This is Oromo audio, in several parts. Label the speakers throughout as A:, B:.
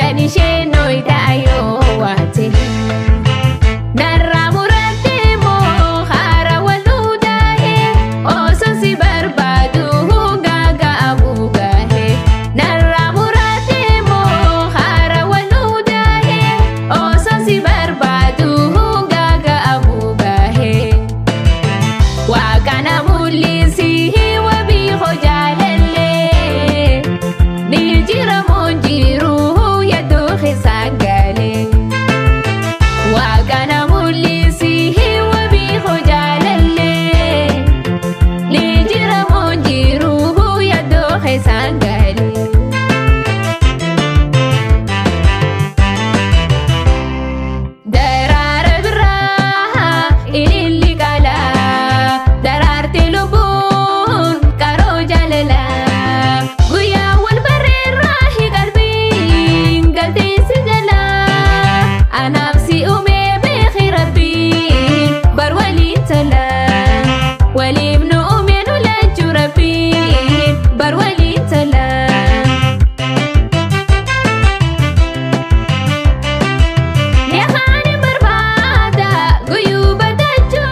A: kan isheen nooyidaayo waate. Narraa murattee moo haara waluu daahee osoo si barbaadu gaaga'amuu gaahee. Narraa murattee moo haara waluu daahee osoo si barbaadu gaaga'amuu gaahee. Waaqana mul'isii wabii hojaalallee ni jira moo jiru yaaduu keessaa galee. Waaqana mul'isii wabii hojaalallee ni jira moo jiru yaaduu keessaa galee. Daraara biraa ililli qalaa daraartee lubbuun qaroo jaalalaa guyyaa wal barreerraa hiiqalbiin galteessi jalaa anaaf si uumee beekii rabbiin bar waliin talaa waliif nu uumee nu lachuu rabbiin bar waliin talaa. Neefaan barbaada guyyuu badachuu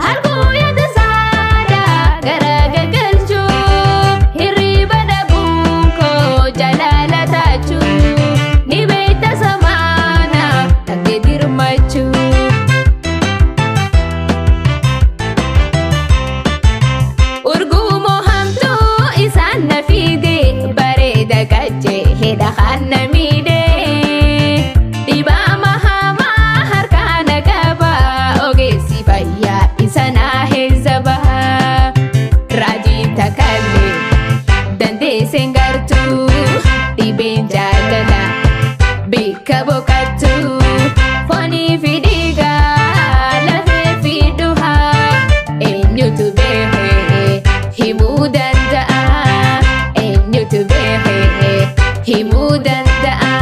A: harkuu yaada saada garagagalchuu hirriba dhabuun koo jaalatachuu ni beekta samaana takkee dirmachuu. Urgumoo hamtuu isaan na fiigee bareeda gachee hidha kan na miidhee dhibaama hamaa harkaan qaba ogeessi fayyaa isa naa heessa baha. Raajii takkaalee dandeesseen gartuu dhibeen jaalala bakka boqottuu foonii fi dhiigaa lafee fi duhaa eenyutu beekee himuu danda'a eenyutu beekee himuu danda'a.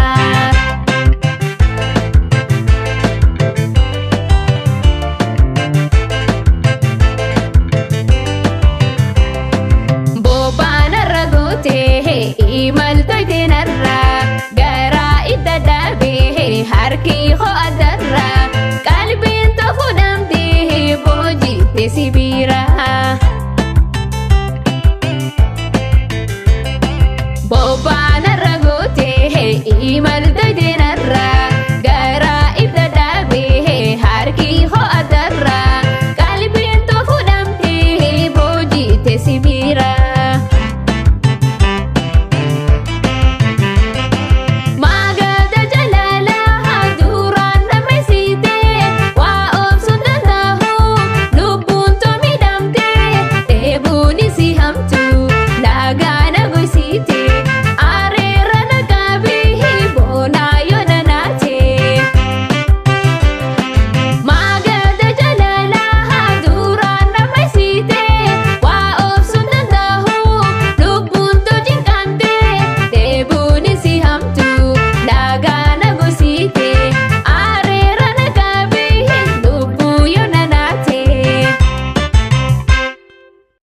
A: Bobbaanarra gootee imaltootee narraa garaa itti dhaabee harki ho'atarraa qalbiin tofuu dhabdee boojiittee sibiiraa. Bobbaanarra gootee